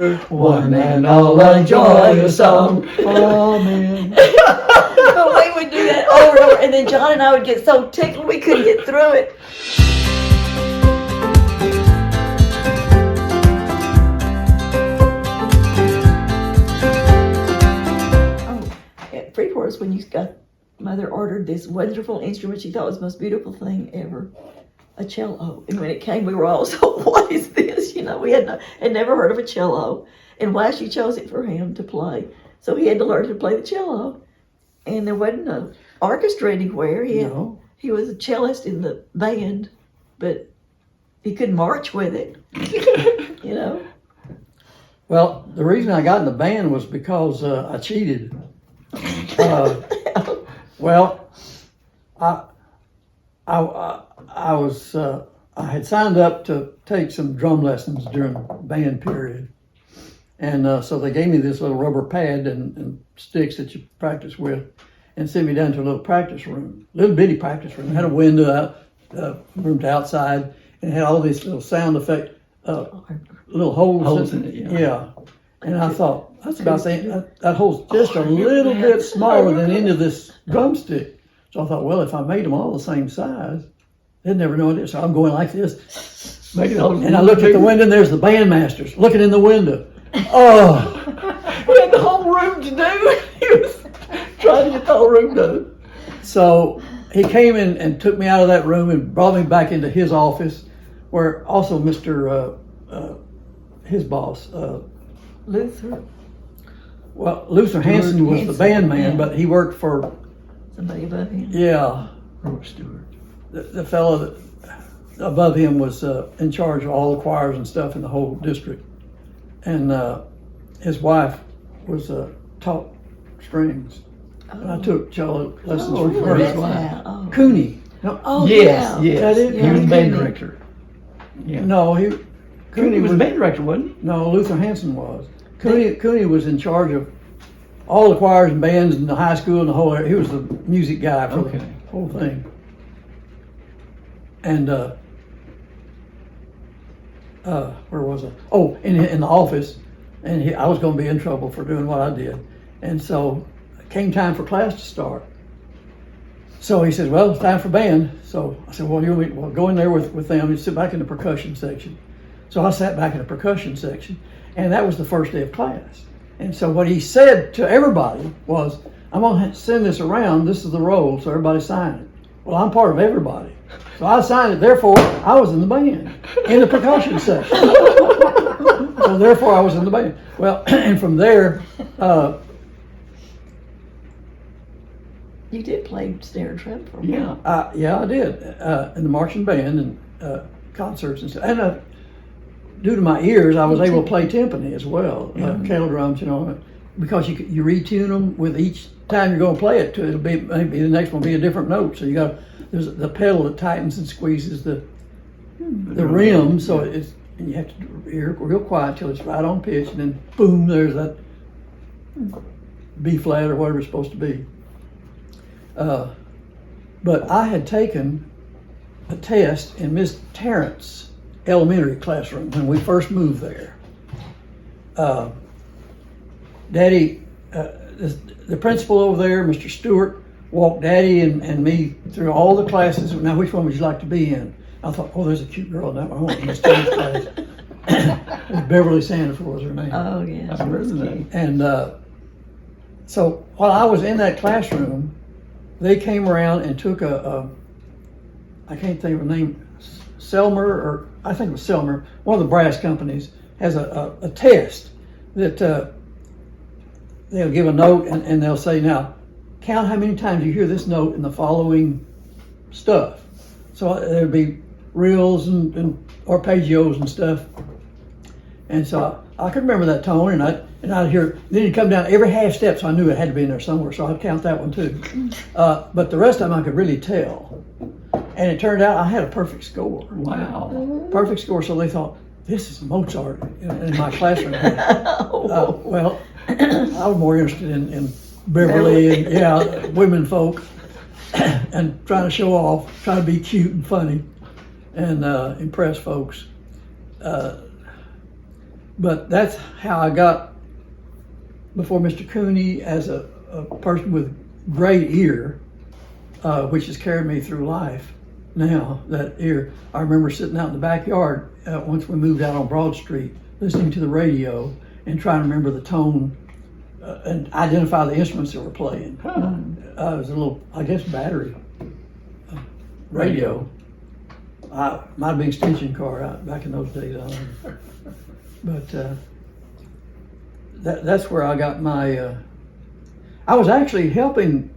One and all enjoy a song. Amen. But we would do that over and over, and then John and I would get so tickled we couldn't get through it. At Freeport's, when you got, Mother ordered this wonderful instrument she thought was the most beautiful thing ever, a cello. And when it came, we were all so, what is this? You know, we had never heard of a cello. And why she chose it for him to play. So he had to learn to play the cello. And there wasn't an orchestra anywhere. He was a cellist in the band, but he couldn't march with it, you know. Well, the reason I got in the band was because I cheated. Well, I had signed up to take some drum lessons during the band period. And so they gave me this little rubber pad and sticks that you practice with and sent me down to a little practice room, little bitty practice room. It had a window out, room to outside, and it had all these little sound effect, little holes in it. Yeah. And I thought, that's about that hole's just a little bit smaller than into this drumstick. So I thought, well, if I made them all the same size, they'd never know it. So I'm going like this. And I looked at the window, and there's the bandmasters looking in the window. Oh, We had the whole room to do. He was trying to get the whole room done. so he came in and took me out of that room and brought me back into his office, where also Mr. His boss, Luther, Luther Hanson was the band man, but he worked for somebody above him. Robert Stewart. The fellow that above him was in charge of all the choirs and stuff in the whole district. And his wife was taught strings. And I took cello lessons from her. That's how. Oh. Cooney. No, Oh, Yes, yeah. yes. That is- He was Yeah. band director. Yeah. no, Cooney was band director, wasn't he? No, Luther Hanson was. Cooney was in charge of all the choirs and bands in the high school and the whole area. He was the music guy for the whole thing. And where was I? Oh, in the office, and I was going to be in trouble for doing what I did. And so it came time for class to start. So he says, well, it's time for band. So I said, well, go in there with them and sit back in the percussion section. So I sat back in the percussion section, and that was the first day of class. And so what he said to everybody was, I'm going to send this around. This is the roll, so everybody sign it. Well, I'm part of everybody. So I signed it. Therefore, I was in the band, in the percussion section. So therefore, I was in the band. Well, and from there, You did play snare and drum for a while. Yeah. yeah, I did, in the marching band and concerts and stuff. And due to my ears, I was able to play timpani as well, kettle drums, you know, because you retune them with each time you're going to play it. It'll be maybe the next one will be a different note. So there's the pedal that tightens and squeezes the rim, so and you have to be real quiet till it's right on pitch, and then boom, there's that B flat or whatever it's supposed to be. But I had taken a test in Miss Tarrant's elementary classroom when we first moved there. Daddy, the principal over there, Mr. Stewart, walked Daddy and me through all the classes. Now, which one would you like to be in? I thought, oh, there's a cute girl in that one. I want Miss Tarrant's class. Beverly Sanford was her name. Oh, yeah. I remember the name. And so while I was in that classroom, they came around and took I can't think of the name, Selmer, or I think it was Selmer, one of the brass companies, has a test that they'll give a note and they'll say, now, count how many times you hear this note in the following stuff. So there'd be reels and arpeggios and stuff. And so I could remember that tone, and I'd hear, then it'd come down every half step, so I knew it had to be in there somewhere, so I'd count that one too. But the rest of them I could really tell. And it turned out I had a perfect score. Wow. Perfect score, so they thought, this is Mozart in my classroom. Well, I was more interested in Beverly and women folk and trying to show off, trying to be cute and funny and impress folks. But that's how I got before Mr. Cooney as a person with great ear, which has carried me through life. Now, that ear, I remember sitting out in the backyard once we moved out on Broad Street, listening to the radio and trying to remember the tone and identify the instruments that were playing. It was a little, I guess, battery radio. Might have been extension cord back in those days. I don't know. But that's where I got my. I was actually helping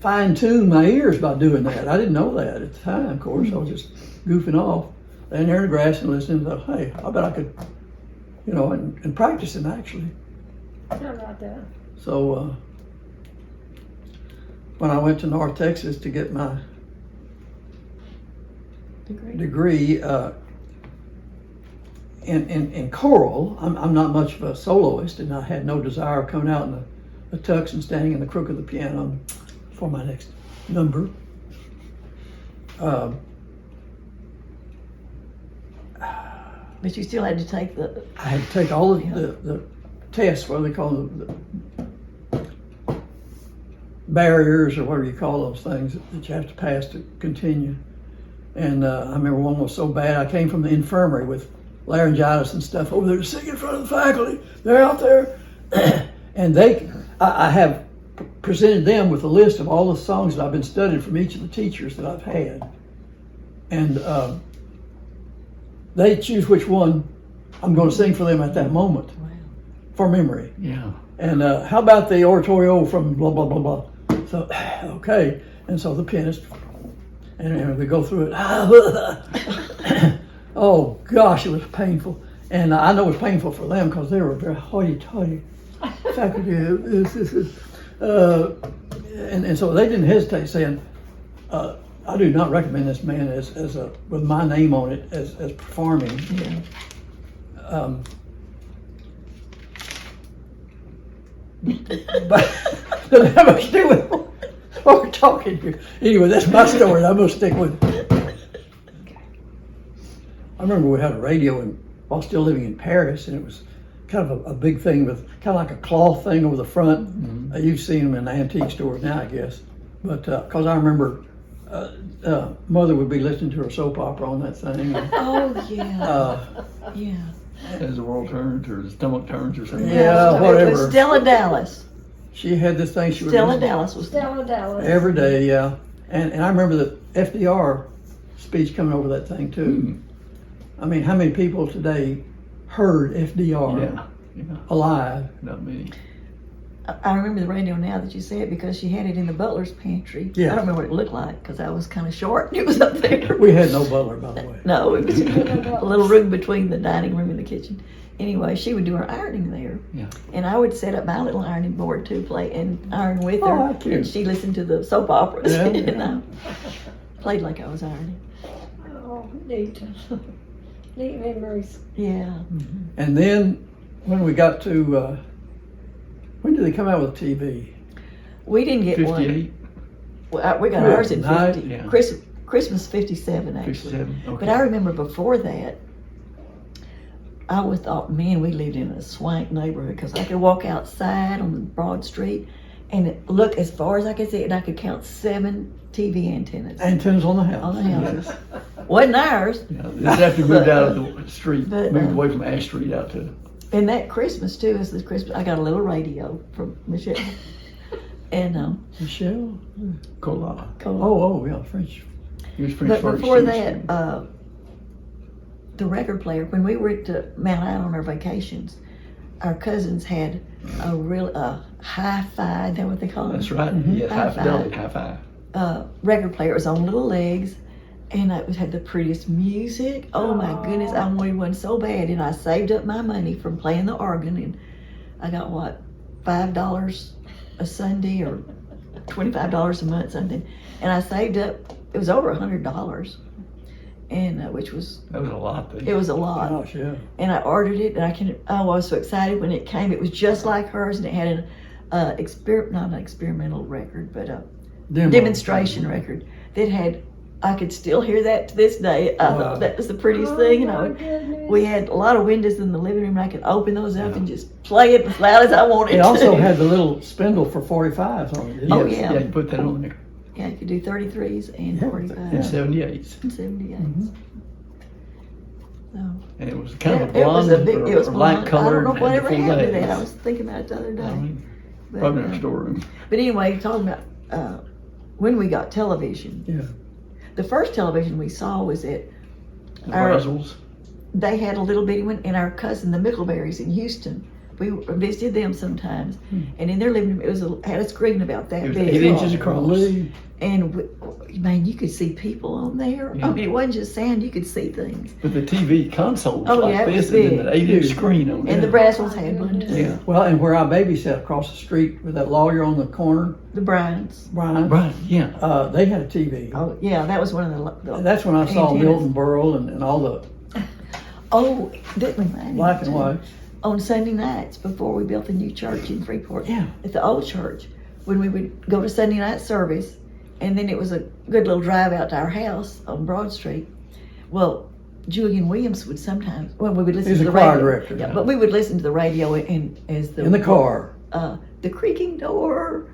fine tune my ears by doing that. I didn't know that at the time. Of course, I was just goofing off, laying there in the grass and listening. To, hey, I bet I could, and practicing actually. How about that? So when I went to North Texas to get my degree in choral, I'm not much of a soloist, and I had no desire of coming out in the tux and standing in the crook of the piano for my next number. But you still had to take the. I had to take all of the tests, what do they call them, the barriers or whatever you call those things that you have to pass to continue. And I remember one was so bad, I came from the infirmary with laryngitis and stuff over there to sing in front of the faculty. They're out there. And I have presented them with a list of all the songs that I've been studying from each of the teachers that I've had. And they choose which one I'm going to sing for them at that moment. Wow. For memory. Yeah. And how about the oratorio from blah, blah, blah, blah. So, okay. And so the pianist, and we go through it. Oh gosh, it was painful. And I know it was painful for them because they were very hoity-toity faculty. And so they didn't hesitate saying, I do not recommend this man as with my name on it as performing. Yeah. But doesn't have much to do with what we're talking here. Anyway, that's my story. I'm gonna stick with it. I remember we had a radio while still living in Paris, and it was kind of a big thing with kind of like a cloth thing over the front. Mm-hmm. You've seen them in the antique stores now, I guess. But because I remember Mother would be listening to her soap opera on that thing. And, oh yeah. Yeah. As the world turns or the stomach turns or something. Yeah, It whatever. was Stella Dallas. She had this thing she would Stella listen Dallas was Stella Dallas. every day, yeah. And I remember the FDR speech coming over that thing too. Mm. I mean, how many people today heard FDR alive? Not many. I remember the radio now that you say it because she had it in the butler's pantry. Yeah. I don't remember what it looked like because I was kind of short and it was up there. We had no butler, by the way. No, it was a little room between the dining room and the kitchen. Anyway, she would do her ironing there. Yeah. And I would set up my little ironing board to play and iron with her. Oh, how cute. And she listened to the soap operas Yeah. and I played like I was ironing. Oh, neat. Neat memories. Yeah. And then when we got to, when did they come out with TV? We didn't get 58, one. We got ours in 50. Yeah. Christmas 57 actually. 57. Okay. But I remember before that, I always thought, man, we lived in a swank neighborhood because I could walk outside on the Broad Street and look as far as I could see and I could count 7 TV antennas Antennas on the house. on the houses. Wasn't ours. Yeah, this after we moved out of the street, But, moved away from Ash Street out to. And that Christmas too, is this Christmas, I got a little radio from Michelle. And Michelle? Cola. Oh, yeah, French. He was French but first. before that, the record player, when we were to Mount Island on our vacations, our cousins had a real hi-fi, is that what they call it? That's right. Mhm. Yeah, high High fidelity, five. high five. Record player. It was on little legs, and it had the prettiest music. Oh my goodness, I wanted one so bad, and I saved up my money from playing the organ, and I got what, $5 a Sunday or $25 a month, something, and I saved up. It was over $100, and which was That was a lot. Though. it was a lot. Gosh, yeah. And I ordered it, and I was so excited when it came. It was just like hers, and it had not an experimental record, but a Demo. demonstration record that had I could still hear that to this day. I Wow. thought that was the prettiest thing. my And goodness. we had a lot of windows in the living room. And I could open those up and just play it as loud as I wanted It also to. had the little spindle for 45s on it. didn't Oh, it? yeah. Yeah, you put that on there. Yeah, you could do 33s and Yeah. 45s And 78s. and 78s. Mhm. So, And it was kind of a it was blonde a big, it was or light blonde. color. I don't know and had whatever the full happened to days. that. I was thinking about it the other day. But, Probably in our storeroom. but anyway, talking about when we got television. Yeah. The first television we saw was at The Our- Brussels. they had a little bitty one, and our cousin, the Mickleberries in Houston, we visited them sometimes, and in their living room, had a screen about that It was big. 8 inches across. Golly. And man, you could see people on there. Yeah. I mean, it wasn't just sound; you could see things. With the TV console was Oh, like yeah, it was this, and then big. an 8-inch Huge. screen on And the there. Brassels had one too. Yeah. Well, and where I babysat across the street with that lawyer on the corner, The Bryans. Brian, Right, yeah. they had a TV. Oh yeah, that was one of the And that's when I saw antennas. Milton Berle and all the Oh, that reminded me. black and too. white. On Sunday nights before we built the new church in Freeport. Yeah. At the old church, when we would go to Sunday night service, and then it was a good little drive out to our house on Broad Street. Well, Julian Williams would sometimes, well, we would listen He's to a the choir radio. director, Yeah, yeah. but we would listen to the radio and as In the car. the creaking door.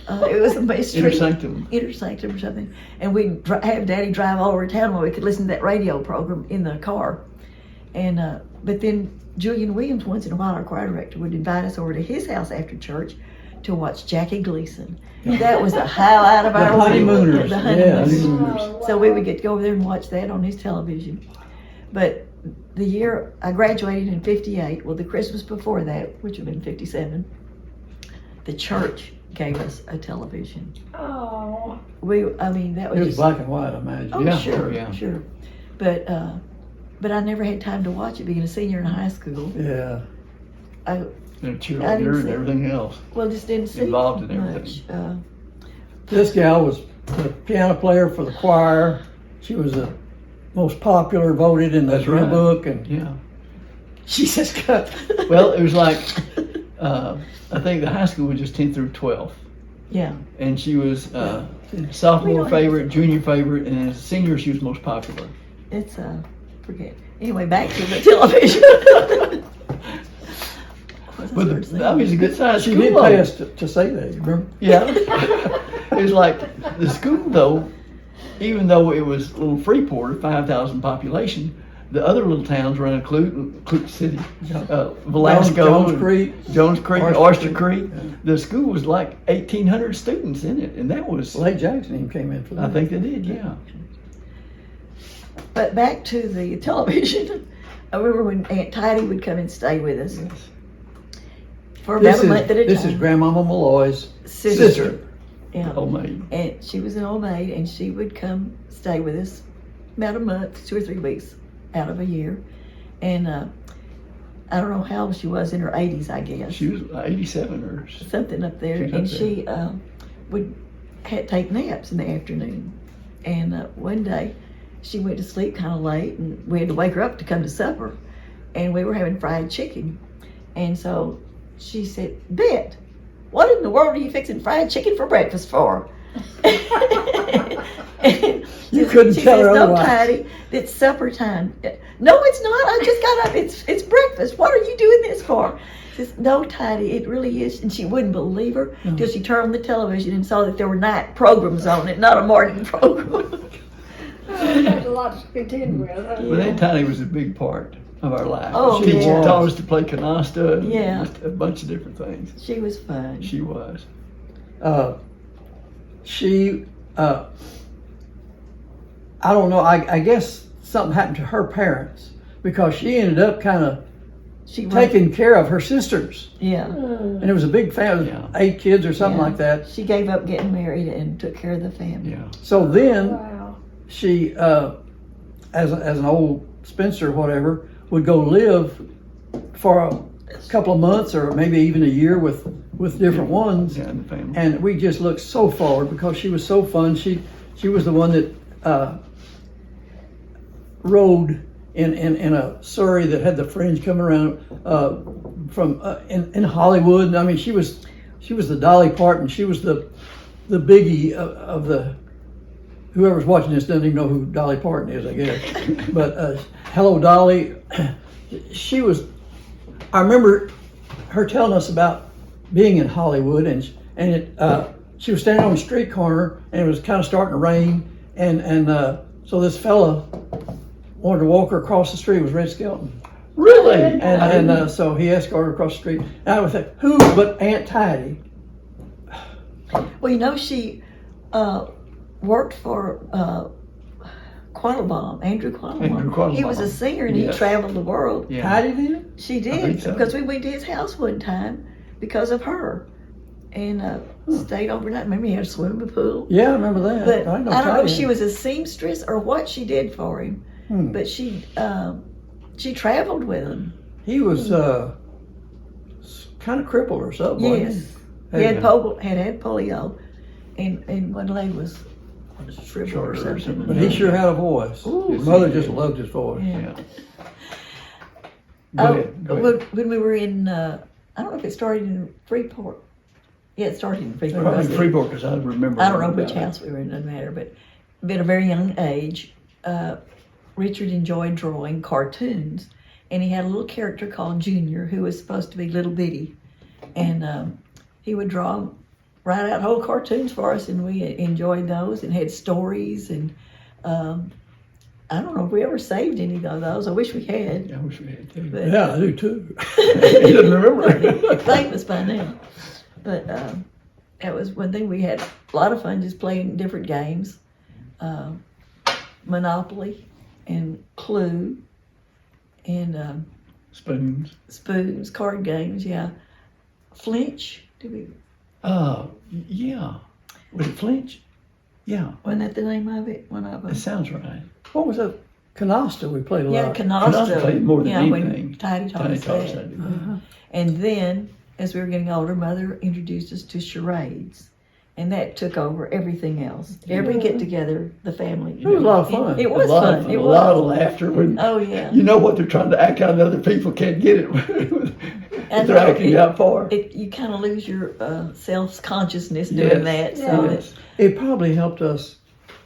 It was a mystery. Inner Sanctum. Inner Sanctum or something. And we'd have Daddy drive all over town where we could listen to that radio program in the car. And but then Julian Williams, once in a while, our choir director, would invite us over to his house after church to watch Jackie Gleason. That was the highlight of The our week. honeymooners. The Yeah, honeymooners. honeymooners. Oh, So we wow. would get to go over there and watch that on his television. But the year I graduated in 58, well, the Christmas before that, which would have been 57, the church gave us a television. Oh, I mean, that It was was just, black and white, I imagine. oh, Yeah, sure, yeah. sure. But I never had time to watch it being a senior in high school. Yeah. I, And a I didn't cheerleader and see it. everything else. well, just didn't see Involved in much. everything. This gal was the piano player for the choir. She was the most popular, voted in the That's right. book, and Yeah. she just got. Well, it was like, I think the high school was just 10 through 12. Yeah. And she was We sophomore don't favorite, junior favorite, and as a senior she was most popular. It's forget. Anyway, back to the television. But that was a good size She school. did though. pay us to say that. You remember? Yeah. It was like the school though, even though it was a little Freeport, 5,000 population, the other little towns around Clute City, Velasco, Jones Creek, Oyster Creek, Yeah. the school was like 1,800 students in it, and that was, Lake Jackson even came in for that. I think they did, yeah. But back to the television. I remember when Aunt Tidy would come and stay with us for about a month at a time. This is Grandmama Malloy's Sister. sister. Yeah. Homemade. And she was an old maid, and she would come stay with us about a month, 2 or 3 weeks out of a year. And I don't know how old she was, in her 80s, I guess. She was 87 or Something up there. She's up And there. she would take naps in the afternoon. And one day, she went to sleep kind of late, and we had to wake her up to come to supper. And we were having fried chicken. And so she said, Bet, what in the world are you fixing fried chicken for breakfast for? You couldn't she tell says, her "No, otherwise." Patty, it's supper time." No, it's not. I just got up. It's breakfast. What are you doing this for? She says, "No, Patty, it really is." And she wouldn't believe her until she turned on the television and saw that there were night programs on it, not a morning program. that's a lot to contend with. Huh? But Aunt Tiny was a big part of our life. Oh, She yeah. taught us to play canasta and Yeah. just a bunch of different things. She was fun. She was. I don't know, I guess something happened to her parents because she ended up kind of She taking care of her sisters. Yeah. And it was a big family, Yeah. 8 kids or something Yeah. like that. She gave up getting married and took care of the family. Yeah. So then Wow. she, as an old spinster or whatever, would go live for a couple of months or maybe even a year with different ones. Yeah, in the family. And we just looked so forward because she was so fun. She was the one that rode in a Surrey that had the fringe coming around from in Hollywood. I mean, she was the Dolly Parton. She was the biggie of the whoever's watching this doesn't even know who Dolly Parton is, I guess. But Hello Dolly, she was. I remember her telling us about being in Hollywood, and she was standing on the street corner, and it was kind of starting to rain, and so this fella wanted to walk her across the street. It was Red Skelton. Really? And so he escorted her across the street. And I would think, who but Aunt Tidy? Well, you know, she worked for Quattlebaum, Andrew Quattlebaum. Andrew Quattlebaum. He was a singer and he Yes. traveled the world. Yeah. Tidy did? She think did, so. because we went to his house one time because of her. And stayed overnight. Remember, he had a swimming pool. Yeah, I remember that. But I know don't know if Tidy. she was a seamstress or what she did for him. But she traveled with him. He was kind of crippled or something. wasn't Yes. he? He had polio, and one leg was shriveled or Shorter or something. something. But he sure had a voice. Ooh. His mother just loved his voice. Yeah. Yeah. Go ahead. When we were in, I don't know if it started in Freeport. Yeah, it started in Freeport. Probably in Freeport, because I remember. I don't know which about it. house we were in, doesn't matter, but at a very young age, Richard enjoyed drawing cartoons, and he had a little character called Junior who was supposed to be little bitty, and he would write out whole cartoons for us, and we enjoyed those and had stories, and I don't know if we ever saved any of those. I wish we had. Yeah, I wish we had too. But Yeah, I do too. He doesn't remember. famous by now. But that was one thing. We had a lot of fun just playing different games. Monopoly and Clue and Spoons. spoons, card games, yeah. Flinch, did we, Yeah. Was it Flinch? Yeah, wasn't that the name of it? One of them. that sounds right. What was that? Canasta we played a Yeah, lot. Canasta. played more than yeah, anything. when Tidy taught Tiny us Tots, that. I do. Uh-huh. And then, as we were getting older, Mother introduced us to charades. And that took over everything else. Every get-together, the family. It was a lot of fun. It was a lot fun. Of fun. It a lot of was. laughter. When Oh, yeah. you know what they're trying to act out, and other people can't get it. And They're acting out for. You kind of lose your self-consciousness doing that. So Yes. It probably helped us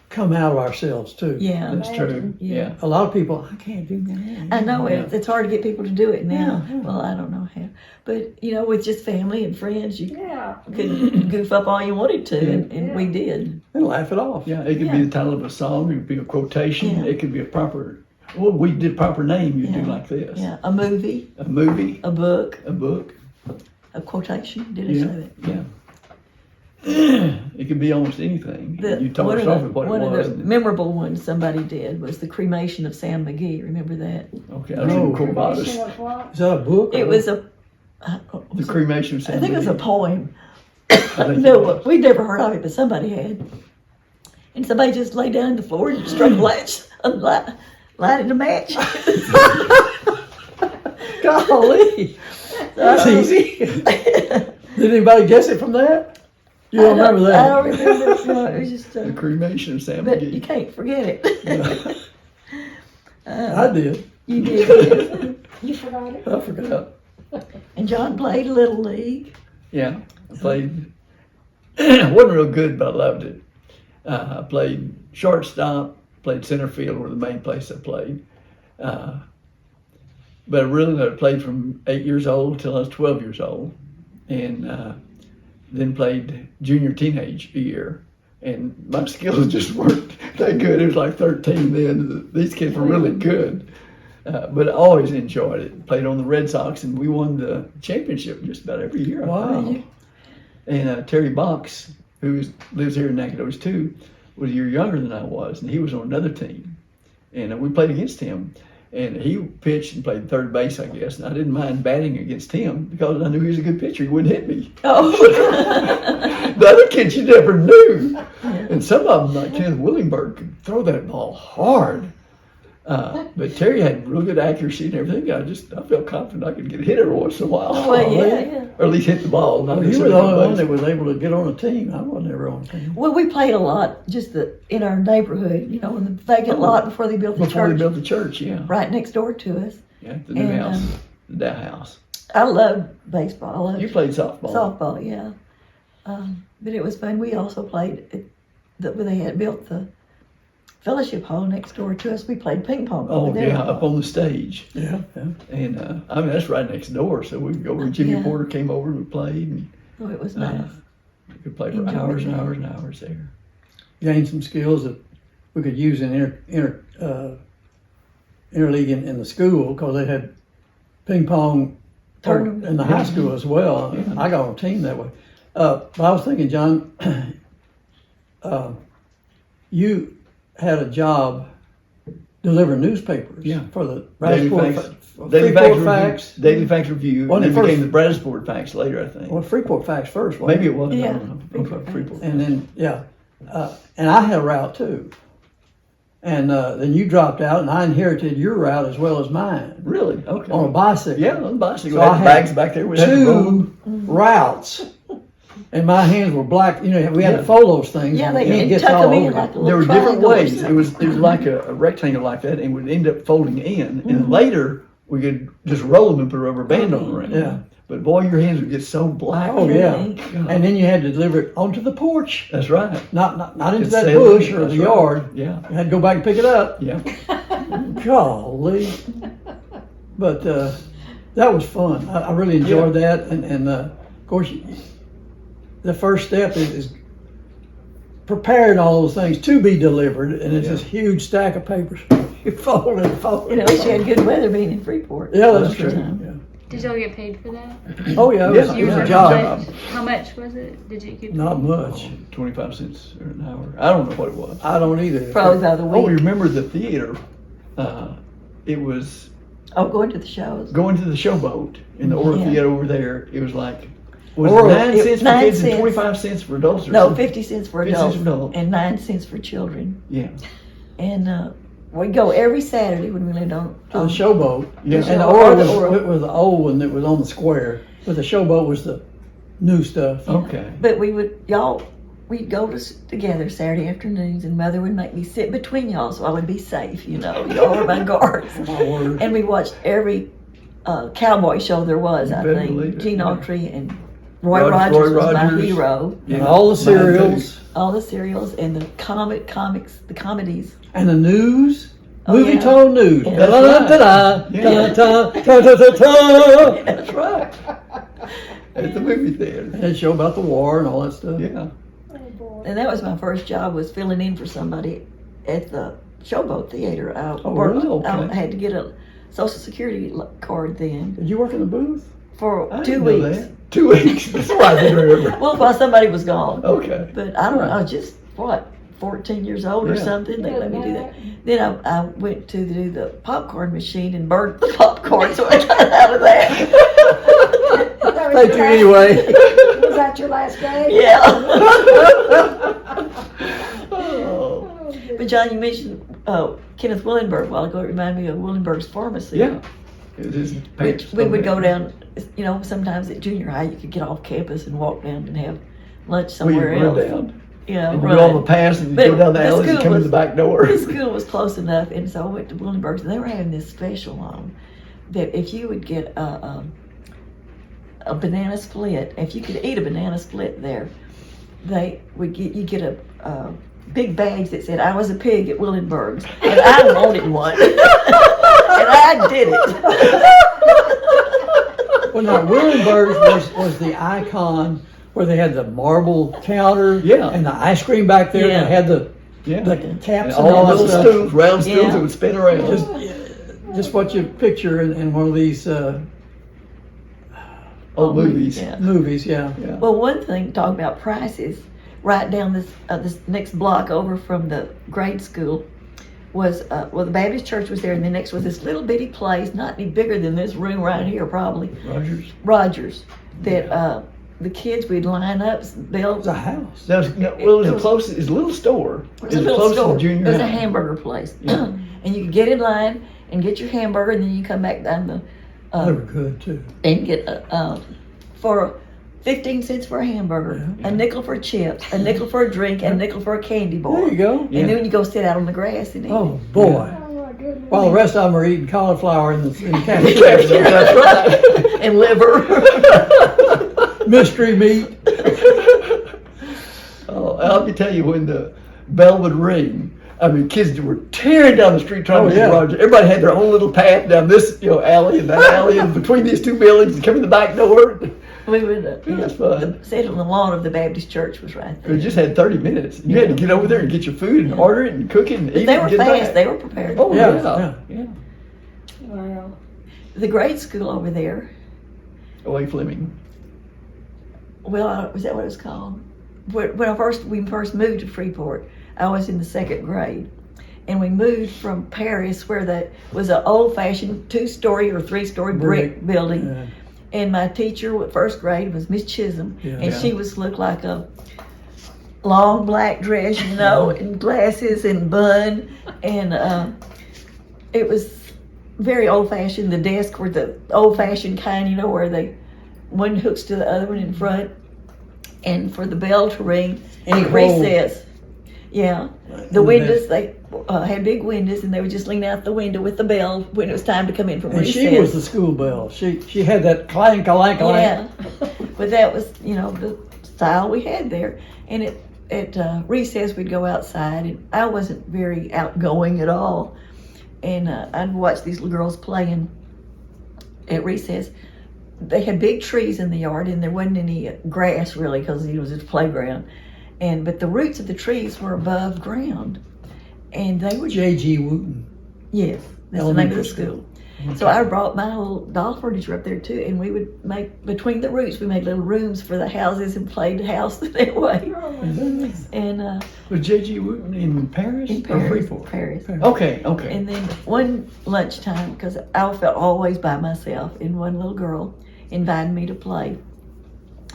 come out of ourselves too. yeah. That's true. Yeah. A lot of people, I can't do that. I know it's hard to get people to do it now. Yeah, yeah. Well, I don't know how. But, you know, with just family and friends, you Yeah. could goof up all you wanted to, and we did. And laugh it off. Yeah, it could be the title of a song. It could be a quotation. Yeah. It could be a proper. Well, we did proper name. You do Yeah. like this. Yeah, a movie, A movie, a book, a book. a quotation. Did I Yeah. say that? Yeah. It could be almost anything. You told one us of off the, at what one it of was. the and- memorable ones somebody did was the cremation of Sam McGee. Remember that? Okay, I don't know No. Corvallis. Cremation was what? Is that a book? It was a. The cremation of Sam I think it was a McGee. poem. I think it No, was. we'd never heard of it, but somebody had. And somebody just laid down on the floor and struck a match, lighted a match. Golly, that's easy. Did anybody guess it from that? You don't remember that? I don't remember. No, it was just. The cremation of Sam But you McGee. can't forget it. I did. You did. You forgot it? I forgot. And John played Little League. Yeah, I played. Wasn't real good, but I loved it. I played shortstop, played center field, were the main place I played. But I really played from 8 years old till I was 12 years old, and then played junior teenage a year. And my skills just weren't that good. It was like 13 then. These kids were really good. But I always enjoyed it. Played on the Red Sox, and we won the championship just about every year. I Wow. think. And Terry Box, who lives here in Nacogdoches too, was a year younger than I was, and he was on another team. And we played against him. And he pitched and played third base, I guess. And I didn't mind batting against him because I knew he was a good pitcher. He wouldn't hit me. Oh. The other kids you never knew. And some of them, like Kenneth Willingberg, could throw that ball hard. But Terry had real good accuracy and everything. I felt confident I could get hit every once in a while. Well, yeah. Or at least hit the ball. Not Well, you just were the hit only one base. that was able to get on a team. I wasn't ever on a team. Well, we played a lot just in our neighborhood, you know, in the vacant lot before they built the Before church they built the church, yeah. right next door to us. Yeah, the new And, house. The Dow house. I loved baseball. I loved You played softball. softball, yeah. But it was fun. We also played, they had built the fellowship hall next door to us. We played ping pong Oh, over there. yeah, up on the stage. Yeah, yeah. And, I mean, that's right next door, so we could go where Jimmy Yeah. Porter came over and we played. And, Oh, it was nice. we could play for Enjoyed hours and that. hours and hours there. Gained some skills that we could use in interleague in the school, because they had ping pong Tournament. in the high school as well. Yeah. I got on a team that way. But I was thinking, John, you had a job delivering newspapers Yeah. for the Daily Bradsport Facts. Freeport Review, Facts. Daily Facts Review, Wasn't and it then became first? the Bradsport Facts later, I think. Well, Freeport Facts first, wasn't Maybe it was. I Yeah, don't know. Freeport Okay, Freeport. And then, yeah, and I had a route too. And then you dropped out, and I inherited your route as well as mine Really? Okay. on a bicycle. Yeah, on the bicycle. So I I had had bags back there. We had to roll Two them. routes, and my hands were black. You know, we had Yeah. to fold those things. Yeah, and they it and gets tuck all them in over. like a little There were different triangle or ways. something. It was like a rectangle like that, and would end up folding in. And later we could just roll them and put a rubber band on around. Yeah. But boy, your hands would get so black. Oh yeah, God. and then you had to deliver it onto the porch, That's right. not into It's that sailing. bush or That's the right. yard. Yeah. You had to go back and pick it up. Yeah. Golly, but that was fun. I really enjoyed that, and of course, the first step is preparing all those things to be delivered, and it's Yeah. this huge stack of papers. You fold it, fold You know, it. at least you had good weather being in Freeport. Yeah, that's Most of true. the time. Yeah. Did y'all get paid for that? Oh yeah, it Yeah, was, You it was were a how job. much- How much was it? Did you get? Not much. 25 cents an hour. I don't know what it was. I don't either. Probably by the Oh, week. remember the theater? It was Oh, going to the shows. going to the Showboat in the Oral Yeah. Theater over there. It was like, was Oral- it 9 it- cents for 9 kids and cents. 25 cents for adults? Or No, something? 50 cents for 50 adults cents for adults. and 9 cents for children. Yeah. And we'd go every Saturday when we lived on. To the Showboat. Yeah. And the Or Oral the was, Oral. it was the old one that was on the square, but the Showboat was the new stuff. Okay. But we'd go together Saturday afternoons, and Mother would make me sit between y'all so I would be safe, you know. Y'all were my guards. My word. And we watched every cowboy show there was, You I better think. believe it, Gene yeah. Autry and Roy Roy Rogers was my Rogers. hero. And all the Mine cereals All the serials and the comics, the comedies. and the news. Oh, Movie yeah. tone news. Yeah. Da-da-da-da-da, Yeah. da-da-da-da-da-da. That's right. At the movie theater. And a show about the war and all that stuff. Yeah. Oh, boy. And that was my first job, was filling in for somebody at the Showboat Theater. I Oh, really? Okay. I had to get a Social Security card then Did you work in the booth? for I 2 didn't know weeks. that. 2 weeks. That's what I didn't remember. Well, while somebody was gone. Okay. But I don't know, I was just, 14 years old or Yeah. something. They let me do that. Then I went to do the popcorn machine and burnt the popcorn, so I got out of that. That was Thank your you last- anyway. Was that your last day? Yeah. Oh. Oh, good. But John, you mentioned Kenneth Willenberg a while ago. It reminded me of Willenberg's Pharmacy. Yeah. It was his parents. We would go down, you know, sometimes at junior high, you could get off campus and walk down and have lunch We somewhere run else. down. You know, And you do all the run. pass and you But go down the the alleys and school come in was- the back door. The school was close enough, and so I went to Willenberg's, and they were having this special on that if you would get a banana split, if you could eat a banana split there, they would you get a big badge that said, "I was a pig at Willenberg's," and I wanted one, and I did it. Well, now Willenberg's was the icon where they had the marble counter Yeah. and the ice cream back there. Yeah. And they had the Yeah. taps And and all all the that little stuff. stools, round stools Yeah. that would spin around. Just what you picture in one of these old movies. Yeah. movies, yeah. Yeah. Well, one thing, talking about prices, right down this next block over from the grade school was, the Baptist church was there, and then next was this little bitty place, not any bigger than this room right here, probably, Rogers. Rogers, that the kids would line up, It build. was a house. That was, no, well, it was the closest. It's a little store. It was a little close store. to junior It was a high. hamburger place, Yeah. and you could get in line and get your hamburger, and then you come back down the They were good too. and get for 15 cents for a hamburger, Yeah. a nickel for chips, a nickel for a drink, and a nickel for a candy bar. There you go. Yeah. And then you go sit out on the grass and eat. Oh boy. Oh, my goodness. While the rest of them are eating cauliflower in the Yeah, cafeteria. that's right. And liver. Mystery meat. Oh, I'll tell you, when the bell would ring, I mean, kids were tearing down the street trying Oh, to get yeah. Roger. Everybody had their own little path down this, alley and that alley, and between these two buildings, and come in the back door. We would, It was fun. sit on the lawn of the Baptist church was right there. We just had 30 minutes. You had to get over there and get your food and order it and cook it and eat They it were and get fast, back. they were prepared. Oh, Yeah, yeah. Wow. The grade school over there, Away Fleming. well, was that what it was called? When we first moved to Freeport, I was in the 2nd grade. And we moved from Paris, where that was an old-fashioned 2-story or 3-story brick building. Yeah. And my teacher with 1st grade was Miss Chisholm, Yeah. and she looked like a long black dress, and glasses and bun, and it was very old-fashioned. The desks were the old-fashioned kind, where one hooks to the other one in front, and for the bell to ring at recess. Yeah, the windows, they had big windows, and they would just lean out the window with the bell when it was time to come in from And recess. she was the school bell. She had that clank, clank, clank. Yeah, but that was, the style we had there. And at recess, we'd go outside, and I wasn't very outgoing at all. And I'd watch these little girls playing at recess. They had big trees in the yard, and there wasn't any grass really, because it was just a playground. But the roots of the trees were above ground, and they would. J.G. Wooten. Yes, that's the name of the Elementary school. Okay. So I brought my little doll furniture up there too, and we would make, between the roots, we made little rooms for the houses and played house that way. And Was J.G. Wooten in Paris? in Or Paris, Freeport? Paris. Okay. And then one lunchtime, because I felt always by myself, and one little girl invited me to play,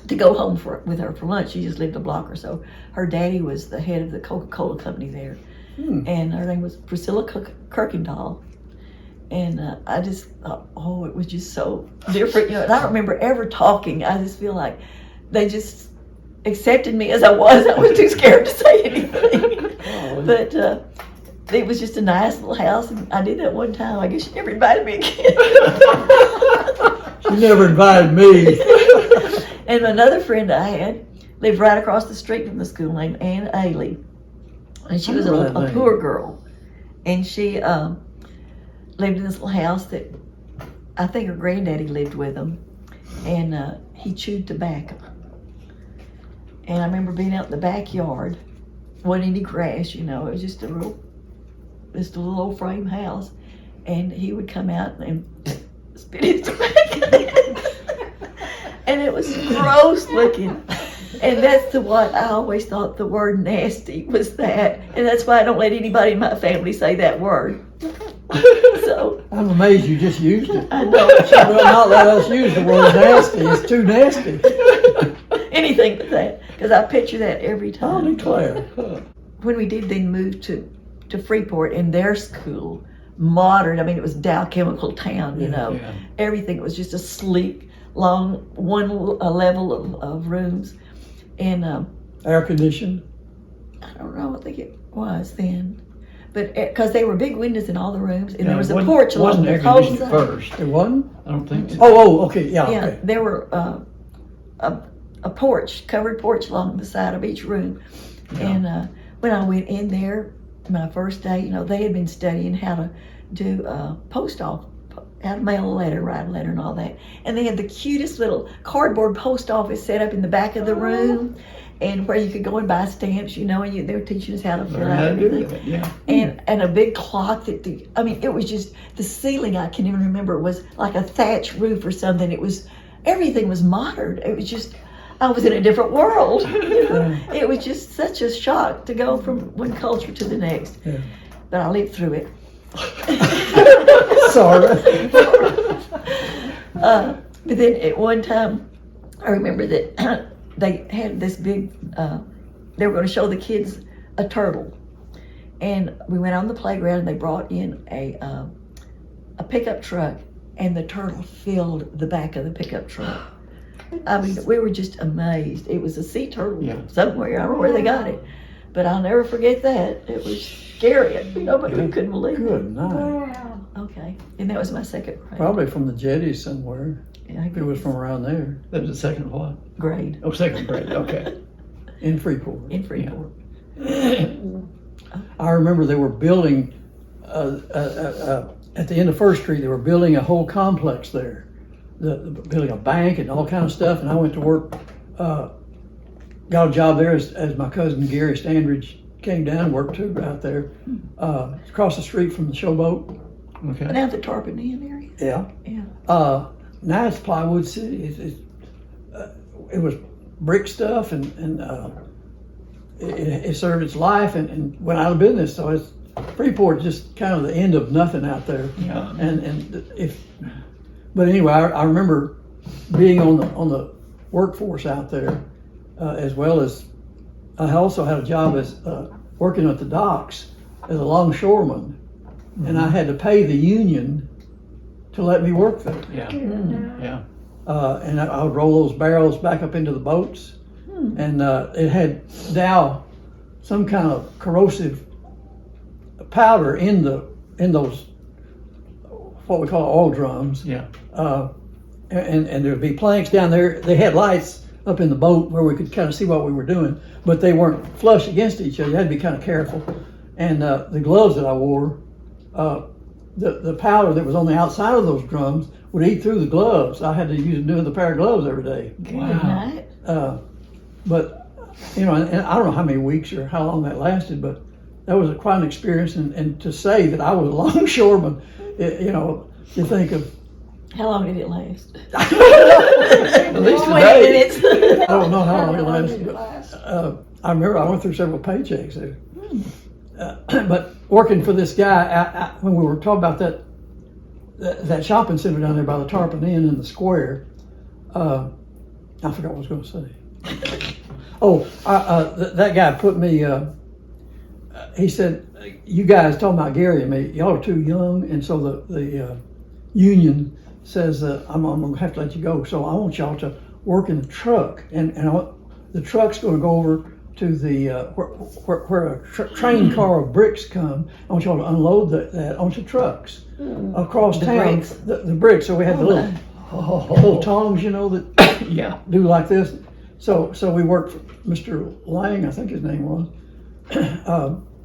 to go home with her for lunch. She just lived a block or so. Her daddy was the head of the Coca-Cola company there, and her name was Priscilla Kirkendall. And I just thought, it was just so different, and I don't remember ever talking. I just feel like they just accepted me as I was. I was too scared to say anything. But it was just a nice little house, and I did that one time. I guess she never invited me again. She never invited me. And another friend I had lived right across the street from the school, named Ann Ailey. And she was a poor girl. And she lived in this little house that I think her granddaddy lived with them. And he chewed tobacco. And I remember being out in the backyard. Wasn't any grass, it was just a little old frame house. And he would come out and spit his tobacco. And it was gross looking. And that's what I always thought the word nasty was that. And that's why I don't let anybody in my family say that word. So I'm amazed you just used it. I know. She will not let us use the word nasty. It's too nasty. Anything but that. Because I picture that every I'll time. declare. When we did then move to Freeport, in their school, modern, it was Dow Chemical Town, Yeah. Everything was just a sleek, long, one level of rooms. And Air conditioned. I don't know what it was then. But because they were big windows in all the rooms, and there was a It porch along wasn't the air whole conditioned at side. first. It wasn't? I don't think so. Okay, yeah, Yeah, okay. there were a porch, covered porch along the side of each room. Yeah. And when I went in there, my first day, they had been studying how to do post office, how to mail a letter, write a letter, and all that. And they had the cutest little cardboard post office set up in the back of the room, and where you could go and buy stamps, and they were teaching us how to fill Learn out how to do everything. that, yeah. And a big clock it was just, the ceiling, I can't even remember, was like a thatch roof or something. Everything was modern. It was just, I was in a different world. It was just such a shock to go from one culture to the next. Yeah. But I lived through it. Sorry. But then at one time, I remember that they had this big, they were going to show the kids a turtle. And we went on the playground, and they brought in a pickup truck, and the turtle filled the back of the pickup truck. We were just amazed. It was a sea turtle somewhere. I don't know where they got it. But I'll never forget that. It was scary, but we couldn't believe it. Good night. Wow. Okay. And that was my 2nd grade. Probably from the jetty somewhere. Yeah, If it was from around there. That was the second what? grade Oh, 2nd grade, okay. In Freeport. in Freeport. I remember they were building, at the end of First Street, they were building a whole complex there. Building a bank and all kind of stuff, and I went to work, got a job there as my cousin Gary Standridge came down and worked too out there, across the street from the Showboat. Okay. Down at the Tarpon Inn area. Yeah. Yeah. Now it's Plywood City. It was brick stuff, and it served its life and went out of business. So it's Freeport, just kind of the end of nothing out there. Yeah. But anyway, I remember being on the workforce out there, as well as I also had a job as working at the docks as a longshoreman, and I had to pay the union to let me work there. Yeah. Yeah. And I would roll those barrels back up into the boats, and it had some kind of corrosive powder in those what we call oil drums. Yeah. And there'd be planks down there. They had lights up in the boat where we could kind of see what we were doing, but they weren't flush against each other. You had to be kind of careful. And the gloves that I wore, the powder that was on the outside of those drums would eat through the gloves. I had to use another pair of gloves every day. Good Wow. night. But and I don't know how many weeks or how long that lasted, but that was quite an experience. And to say that I was a longshoreman, you think of. How long did it last? At least 20 today. minutes. I don't know how long it did lasted. it But, I remember I went through several paychecks there. But working for this guy, when we were talking about that shopping center down there by the Tarpon Inn in the square, I forgot what I was going to say. That guy put me. He said, "You guys talking about Gary and me? Y'all are too young," and so the union says, "I'm gonna have to let you go. So I want y'all to work in the truck, and the truck's going to go over to the where a train car of bricks come. I want y'all to unload that onto trucks across The town. bricks? The bricks. So we had the little tongs, that Yeah. do like this. So we worked for Mr. Lang, I think his name was,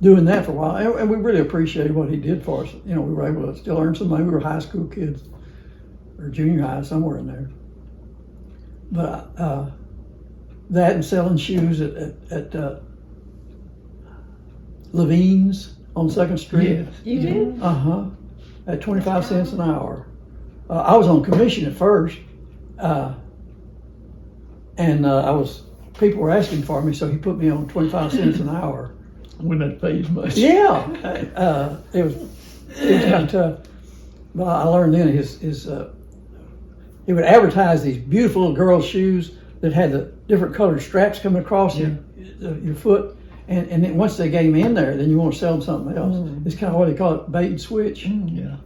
doing that for a while, and we really appreciated what he did for us. We were able to still earn some money. We were high school kids, or junior high, somewhere in there. But that and selling shoes at Levine's on 2nd Street. Yes. You did? At 25 cents an hour. I was on commission at first, and people were asking for me, so he put me on 25 cents an hour. Wouldn't have paid as much. Yeah, it was kind of tough. But I learned then he would advertise these beautiful little girls' shoes that had the different colored straps coming across your foot, and then once they get them in there, then you want to sell them something else. It's kind of what they call it, bait and switch. Yeah.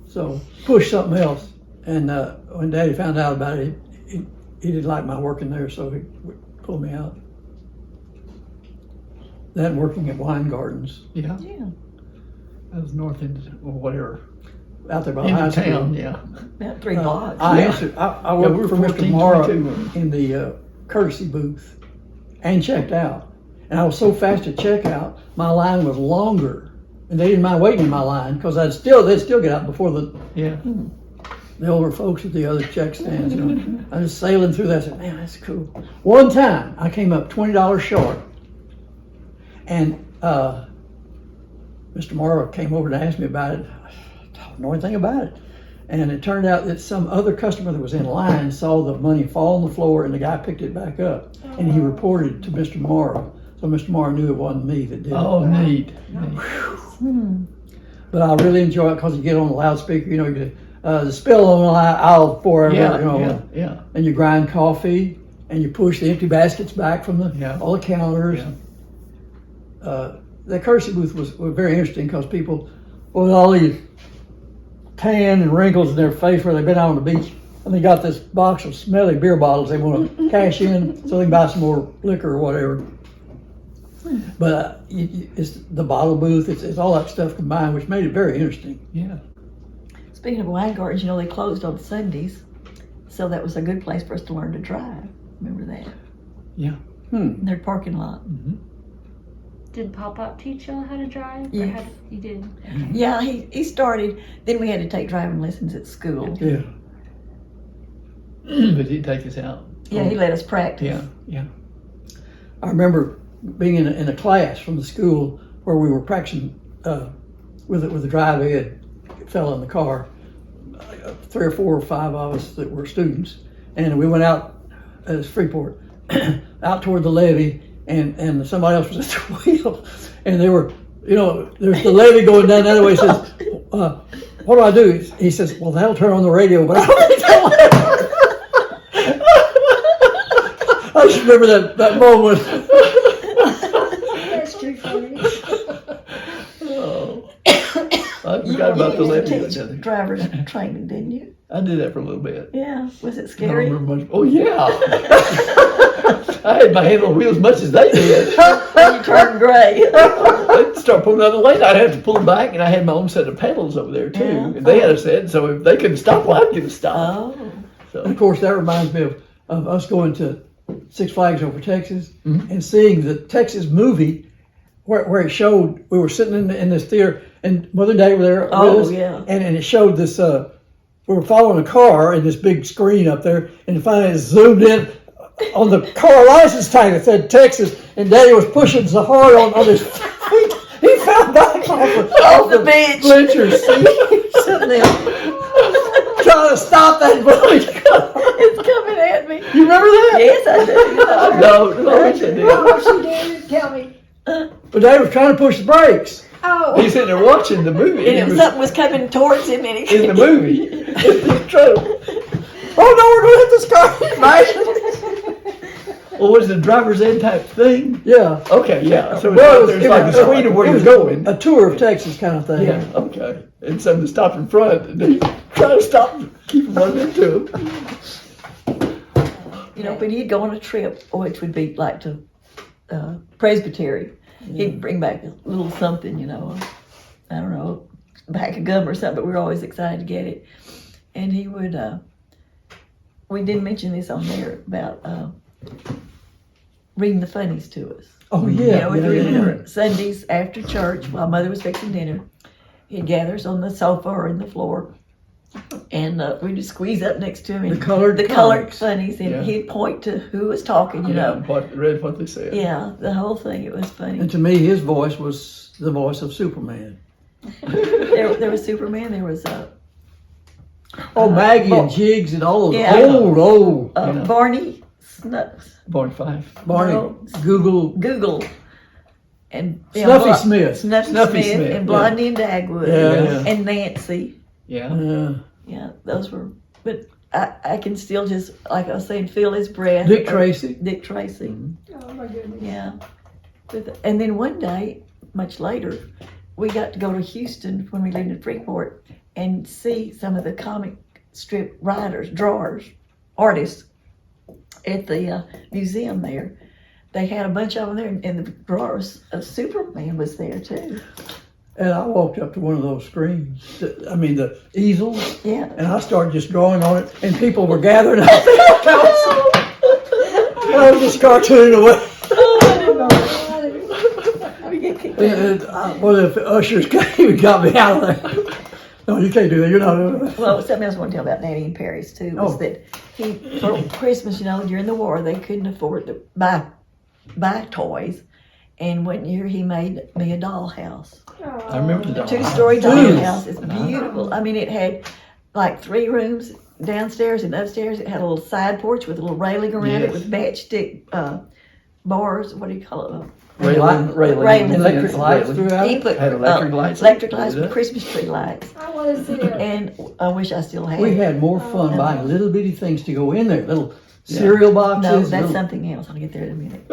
So push something else. And when Daddy found out about it, he didn't like my working there, so he pulled me out. That and working at wine gardens Yeah. Yeah. That was north end or whatever. out there by the In high the school. town, yeah. About 3 blocks. I Yeah. answered. I Yeah, we worked were for Mr. 14, Morrow 22. in the courtesy booth and checked out. And I was so fast at checkout, my line was longer, and they didn't mind waiting in my line because they'd still get out before Yeah. the older folks at the other check stands. I was sailing through that. I said, "Man, that's cool." One time, I came up $20 short, and Mr. Morrow came over to ask me about it. I don't know anything about it. And it turned out that some other customer that was in line saw the money fall on the floor, and the guy picked it back up, and he reported it to Mr. Morrow. So Mr. Morrow knew it wasn't me that did Oh, it. neat. But I really enjoy it because you get on the loudspeaker, you get the spill on aisle 4, Yeah. and you grind coffee, and you push the empty baskets back from all the counters. The courtesy booth was very interesting because people with all these tan and wrinkles in their face where they've been out on the beach, and they got this box of smelly beer bottles they want to cash in so they can buy some more liquor or whatever. But it's the bottle booth, it's all that stuff combined, which made it very interesting. Yeah. Speaking of wine gardens, they closed on Sundays, so that was a good place for us to learn to drive. Remember that? Yeah. In their parking lot. Did Pop teach y'all how to drive? Yeah. Or how you did? Yeah, he started. Then we had to take driving lessons at school. Yeah. But he'd take us out. Yeah, he let us practice. Yeah, yeah. I remember being in a class from the school where we were practicing with the drive ed fellow in the car. 3 or 4 or 5 of us that were students, and we went out as Freeport, out toward the levee, and somebody else was at the wheel, and they were, there's the levee going down the other way. He says, "What do I do?" He says, "Well, that'll turn on the radio," but I don't know. I just remember that moment. That's too funny. Oh. I forgot about the You used to levy. teach driver's training, didn't you? I did that for a little bit. Yeah. Was it I don't scary? remember much. Oh, yeah. I had my hand on the wheel as much as they did. You turned gray. They'd start pulling out the lane. I'd have to pull them back, and I had my own set of pedals over there, too. Yeah. And they had a set, so if they couldn't stop, well, I couldn't stop. Oh. So. And of course, that reminds me of us going to Six Flags over Texas Mhm. and seeing the Texas movie where it showed, we were sitting in this theater and Mother and Daddy were there Oh, with us, yeah. and it showed this, we were following a car in this big screen up there, and finally it zoomed in on the car license tag that said Texas, and Daddy was pushing so hard on his feet, he fell back off the bench. bleachers, Sitting there. trying to stop that bully car. It's coming at me. You remember that? Yes, I do. No, I wish I did. Oh, she did. Tell me. But Dad was trying to push the brakes. Oh. He's sitting there watching the movie. And if something was coming towards him, and he in the movie. He's trying to- Oh no, we're gonna hit this car! Right? Well, was it a driver's ed type thing? Yeah. Okay, yeah. So Well, there's like a screen of where it you're was going. A tour of Texas kind of thing. Yeah, okay. And something stopped in front, and they try to stop, keep from running into him. when he'd go on a trip, which would be like to Presbytery, he'd bring back a little something, I don't know, a pack of gum or something, but we were always excited to get it. And he would, we didn't mention this on there about reading the funnies to us. Oh yeah. We'd yeah, read yeah. it Sundays after church while Mother was fixing dinner. He'd gather us on the sofa or in the floor, and we'd just squeeze up next to him. And The colored comics. funnies, and Yeah. he'd point to who was talking, Read what they said. Yeah, the whole thing, it was funny. And to me, his voice was the voice of Superman. There was Superman, there was Maggie Bo- and Jiggs and all those Yeah. old. Yeah. Barney Snuffs, Born 5. Barney, No. Google, and Snuffy Smith. Snuffy Snuffy Smith, Smith, and Blondie and Dagwood, Yeah. and Nancy. Yeah. Yeah, those were, but I can still just, like I was saying, feel his breath. Dick Tracy. Dick Tracy, Oh my goodness. yeah. And then one day, much later, we got to go to Houston when we lived in Freeport and see some of the comic strip writers, drawers, artists at the museum there. They had a bunch of them there, and the drawers of Superman was there too. And I walked up to one of those screens, the easels, Yeah. and I started just drawing on it, and people were gathering up there. I was just cartooning away. Well, if the ushers came and got me out of there. No, you can't do that. You're not. Well, something else I want to tell about Nanny in Paris too was Oh. that for Christmas, during the war, they couldn't afford to buy toys, and one year he made me a dollhouse, I remember the doll. 2-story Jeez. dollhouse. It's beautiful. I mean, it had like 3 rooms downstairs and upstairs. It had a little side porch with a little railing around it Yes. with matchstick bars. What do you call it? Railing. Railing. Electric lights Railing. throughout. He put Had electric lights. electric lights Yeah. with Christmas tree lights, I want to see it. and I wish I still had. We had more fun buying little bitty things to go in there, little cereal boxes. No, that's little- something else. I'll get there in a minute.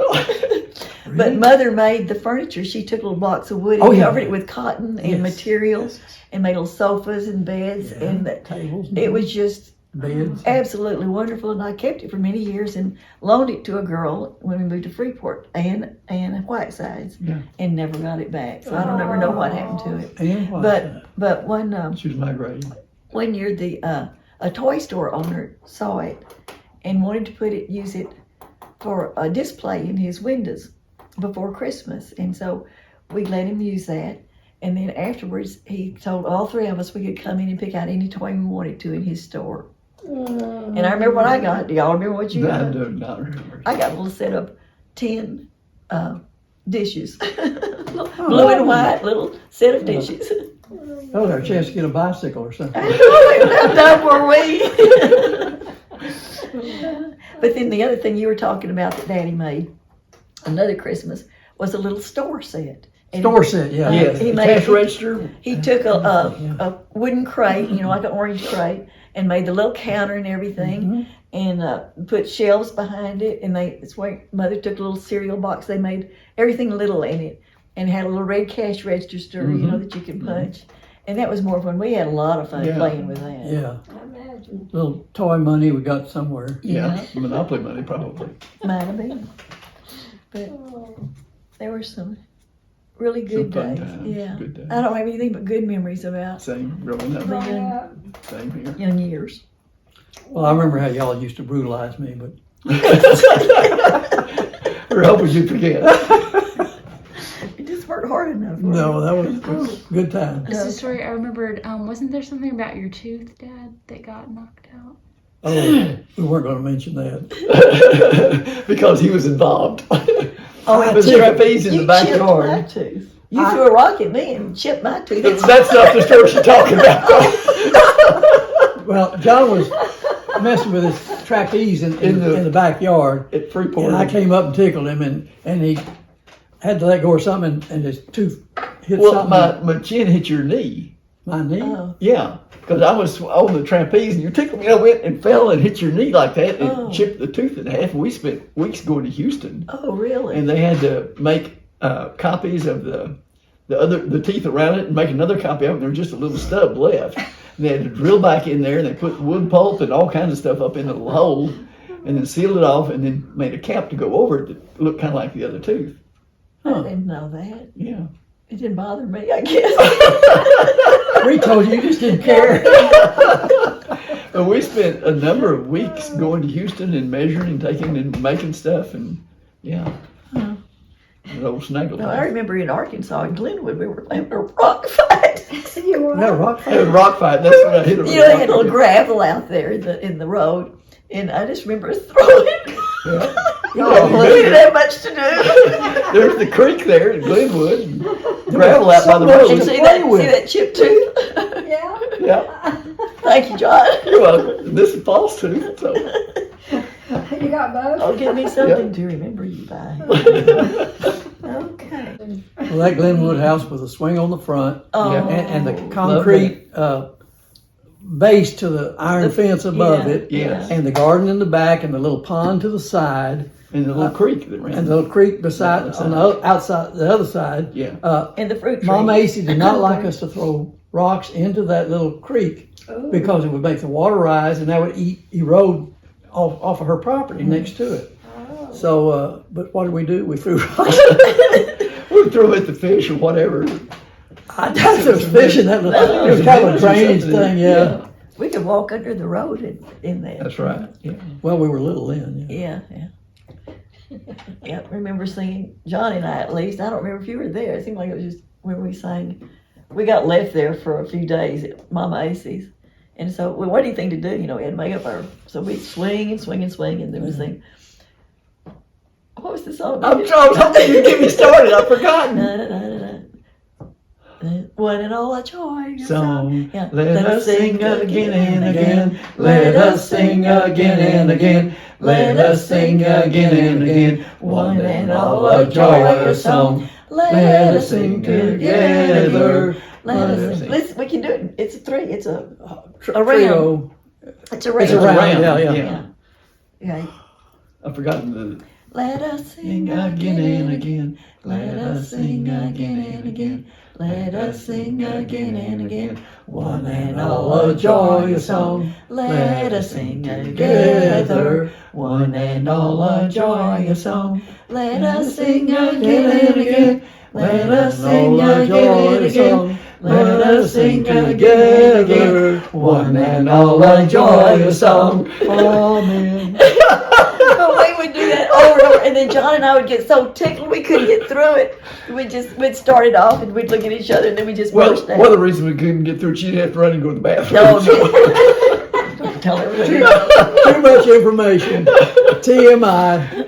Really? But Mother made the furniture. She took little blocks of wood and Oh, yeah. covered it with cotton and Yes. materials and made little sofas and beds. Yeah, And tables. it was just beds. absolutely wonderful. And I kept it for many years and loaned it to a girl when we moved to Freeport, Ann Whitesides, Yeah. and never got it back. So I don't ever know what happened to it. And what? But one She was migrating. year a toy store owner saw it and wanted to use it for a display in his windows. before Christmas. And so we let him use that. And then afterwards, he told all three of us we could come in and pick out any toy we wanted to in his store. And I remember what I got. Do y'all remember what you I got? do not remember. I got a little set of 10 dishes. Blue and white little set of dishes. That was our chance to get a bicycle or something. How dumb were we? But then the other thing you were talking about that Daddy made another Christmas was a little store set. And Store set, yeah. Yes, he the made- cash register. he took a wooden crate, like an orange crate, and made the little counter and everything, and put shelves behind it. And it's where Mother took a little cereal box. They made everything little in it, and had a little red cash register, that you could punch. And that was more fun. We had a lot of fun Yeah. playing with that. Yeah, I imagine. little toy money we got somewhere. Yeah, Monopoly money probably. Might have been. But Oh, there were some really good Some fun days. times, Yeah. good days. I don't have anything but good memories about Same growing up. growing up. Same here. young years. Well, I remember how y'all used to brutalize me, but We're hoping you forget. You just worked hard enough. no, that was good times. This is a story I remembered. Wasn't there something about your tooth, Dad, that got knocked out? Oh, we weren't going to mention that. Because he was involved. Oh, The trapeze in you the backyard. chipped my tooth. You threw a rock at me and chipped my tooth. That's not the story she's talking about. Well, John was messing with his trapeze in the backyard, At Freeport. and I came up and tickled him, and he had to let go of something, and his tooth hit Well, something. my chin hit your knee. My knee. Oh, Yeah, because I was on the trapeze and you tickled me. I went and fell and hit your knee like that and Oh. chipped the tooth in half. We spent weeks going to Houston, oh, really? and they had to make copies of the teeth around it and make another copy of it. There was just a little stub left. And they had to drill back in there and they put wood pulp and all kinds of stuff up in the little hole, and then sealed it off and then made a cap to go over it that looked kind of like the other tooth. I didn't know that. Yeah. It didn't bother me, I guess. We told you, you just didn't care. But we spent a number of weeks going to Houston and measuring and taking and making stuff, and yeah. An old snaggle. No, I remember in Arkansas, in Glenwood, we were playing a rock fight. You were. No, rock. Had a rock fight. That's when I hit him. They had a little gravel out there in the road, and I just remember throwing. Yeah. We didn't have much to do. There's the creek there in Glenwood. And gravel out by the And road. see play with. that chip tooth? Yeah. Yeah. Thank you, John. You're welcome. This is false tooth. So. You got both? Oh, give me something to remember you by. Okay. Well, that Glenwood house with a swing on the front Oh, and the Love concrete base to the iron fence above yeah, it, Yes. and the garden in the back, and the little pond to the side, And the little creek that ran. and the little creek beside on the outside, the other side. Yeah. and the fruit tree. Mom Macy did not like us to throw rocks into that little creek Ooh. because it would make the water rise, and that would erode off of her property next to it. Oh. So, but what did we do? We threw rocks. We threw at the fish or whatever. I thought there was fish in that little. It was kind of a drainage thing, yeah. We could walk under the road in there. That's right. Yeah. Well, we were little then. Yeah. Yeah. Yeah, I remember singing, John and I at least, I don't remember if you were there, it seemed like it was just when we sang. We got left there for a few days at Mama Acey's. And so we wanted anything to do, we had to make up so we'd swing and swing and swing, and then we'd sing. What was the song? I'm hoping you get me started. I've forgotten. Na, na, na, na, na. One and all a joy. Song. Yeah. Let us sing again and again. Let us sing again and again. Let us sing again and again. One and all a joyous song. Let us sing together. Let us sing. Listen, we can do it. It's a three. It's a Trio. round. It's a round. It's a round, yeah. Yeah. Yeah. I've forgotten the Let us sing sing again and again. again. Let us sing again and again. Let us sing again and again. One and all a joyous song. Let us sing together. One and all a joyous song. Let us sing again and again. Let us sing again and again. Let us sing together. One and all a joyous song. Amen. Oh, wait, we'd do that over and over, and then John and I would get so tickled we couldn't get through it. We'd start it off, and we'd look at each other, and then we just Well, burst out. one of the reasons we couldn't get through it, she'd have to run and go to the bathroom. No, don't tell everybody. Too much information. TMI.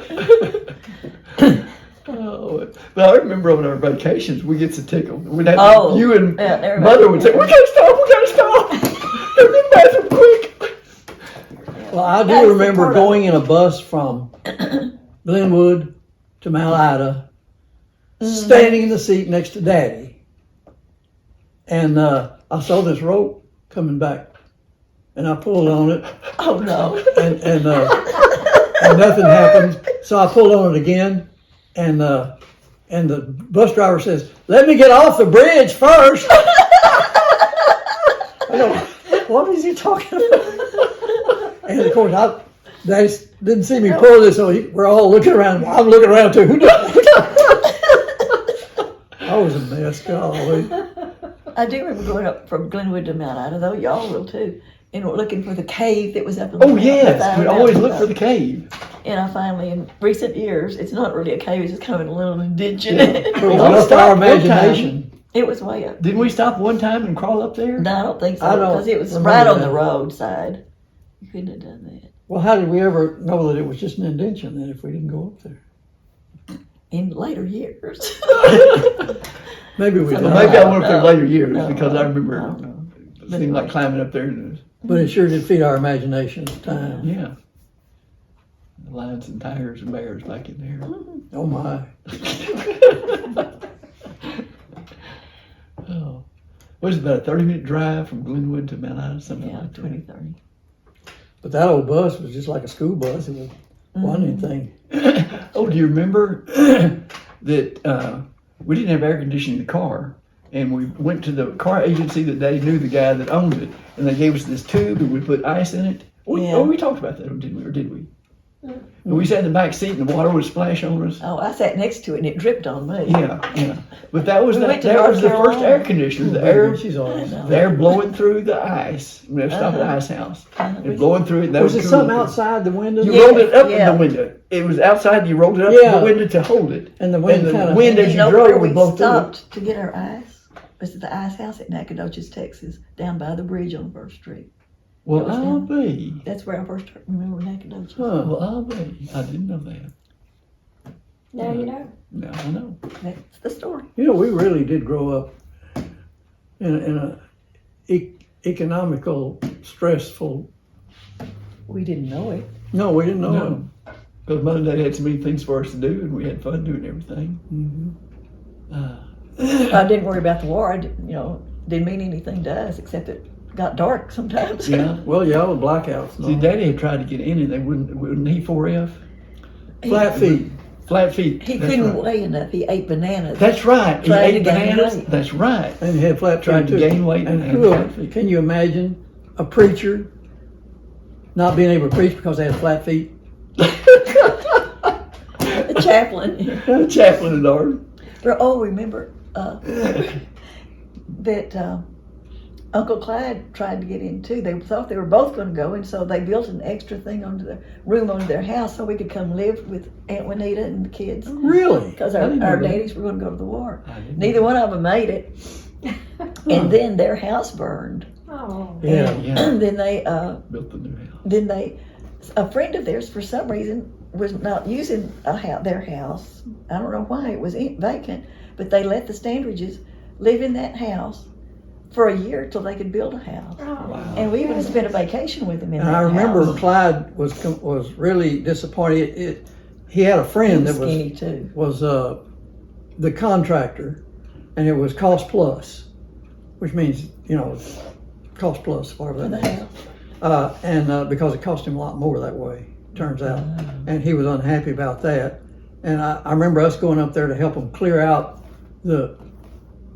Oh, but I remember on our vacations, we get so tickled. We'd have Oh, you and yeah, everybody. Mother would say, "We gotta stop! We gotta stop! Go to the bathroom quick!" Well, I That's do the remember part of going in a bus from Glenwood to Malloy, standing in the seat next to Daddy. And I saw this rope coming back, and I pulled on it, Oh no. and nothing happened. So I pulled on it again, and the bus driver says, "Let me get off the bridge first." I go, what is he talking about? And of course, Daddy didn't see me pull this, so we're all looking around. I'm looking around too. Who did I was a mess, golly. I do remember going up from Glenwood to Mount Ida, though y'all will too, and we're looking for the cave that was up in the Oh mountain. yes, we always look Mountain. for the cave. And I finally, in recent years, it's not really a cave, it's just kind of a little ditch in Yeah. it. It was Don't up to stop our one time. imagination. It was way up. Didn't we stop one time and crawl up there? No, I don't think so, I don't because it was remember right on the that. roadside. You couldn't have done that. Well, how did we ever know that it was just an indention then if we didn't go up there? In later years. Maybe we So did. Maybe I went up there No. later years No. because I I remember don't know. it seemed like climbing up there. And But it sure did feed our imagination at the time. yeah, the lions and tigers and bears back in there. Oh my. Oh, what is it, about a 30-minute drive from Glenwood to Mount Ida, something Yeah, like that? 2030. But that old bus was just like a school bus. It wasn't anything. Oh, do you remember that we didn't have air conditioning in the car, and we went to the car agency that they knew the guy that owned it, and they gave us this tube and we put ice in it. Yeah. Oh, we talked about that, didn't we? Or did we? And we sat in the back seat and the water would splash on us. Oh, I sat next to it and it dripped on me. Yeah. But that was We went to that North was the first Carolina. air conditioner. The air, She's always. I know. the air blowing through the ice. We had to stop at the ice house. Uh-huh. And blowing through it. That Was it cool. something outside the window? You Yeah. rolled it up Yeah. in the window. It was outside. You rolled it up Yeah. in the window to hold it. And the wind And the kind of. wind- as You you know drove, where it would we blow through it. stopped to get our ice? Was at the ice house at Nacogdoches, Texas, down by the bridge on First Street. Well, It was I'll down- be. That's where I first remember Nacogdoches. Huh. Well, I'll be. I didn't know that. Now you know. No, I know. That's the story. You know, we really did grow up in a economical, stressful. We didn't know it. No, we didn't know No. Because Mother and Dad had so many things for us to do, and we had fun doing everything. I didn't worry about the war. I didn't, didn't mean anything to us except it got dark sometimes. Yeah. it. Well, yeah, with blackouts. and See, all. Daddy had tried to get in, and they wouldn't he 4F? Flat feet. Flat feet. He That's couldn't right. weigh enough. He ate bananas. That's right. He Tried to ate gain bananas. weight. That's right. And he had flat Tried feet to too. gain weight And and who have flat feet. can you imagine a preacher not being able to preach because they had flat feet? A chaplain. Chaplain and Art. Remember that Uncle Clyde tried to get in too. They thought they were both going to go, and so they built an extra thing onto the room onto their house so we could come live with Aunt Juanita and the kids. Really? Because I our didn't know that. daddies were going to go to the war. I didn't Neither one of them made it. And then their house burned. Oh. Yeah. And Yeah. then they, Built the new house. a friend of theirs for some reason was not using their house. I don't know why, it was vacant, but they let the Standridges live in that house for a year till they could build a house. Oh. Wow. And we even spent a vacation with them in And that I remember house. Clyde was really disappointed. He had a friend that was Skinny too. the contractor, and it was cost plus, which means cost plus whatever For that the means. house. And because it cost him a lot more that way, turns out, and he was unhappy about that. And I remember us going up there to help him clear out the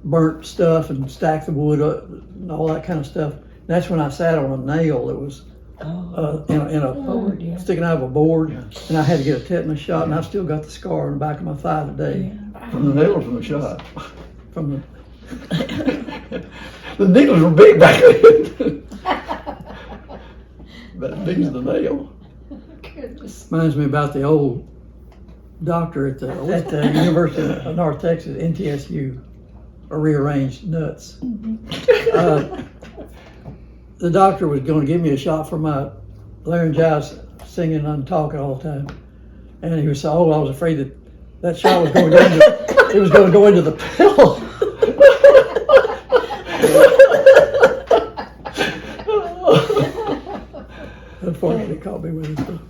burnt stuff and stack the wood up and all that kind of stuff. That's when I sat on a nail that was in a Board, yeah. sticking out of a board, Yeah. and I had to get a tetanus shot, and I still got the scar on the back of my thigh today From the nail or from the shot? from the. The needles were big back then. About as big as the nail. goodness. Reminds me about the old doctor at the University of North Texas, NTSU, or rearranged nuts. The doctor was going to give me a shot for my laryngitis, singing and talking all the time, and he was so old. I was afraid that shot was going to go into, it was going to go into the pill. Unfortunately, it caught me with it.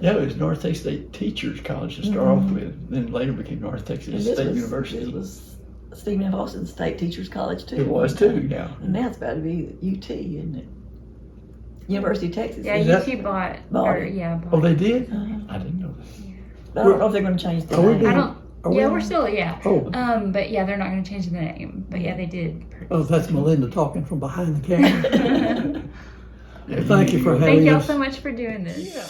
Yeah, it was North Texas State Teachers College to start off with, then later became North Texas State University. This was Stephen F. Austin State Teachers College too. It was too, yeah. And now it's about to be UT, isn't it? University of Texas. Yeah, Is you that- two bought. Bought Or, it. yeah, bought Oh, they it. did? Uh-huh. I didn't know that. But I don't know if they're going to change the Are we name. being- I don't. Are we Yeah, on? we're still, yeah. Oh, But yeah, they're not going to change the name. But yeah, they did. oh, that's Melinda talking from behind the camera. Yeah, Thank you for having Thank y'all us. so much for doing this. Yeah.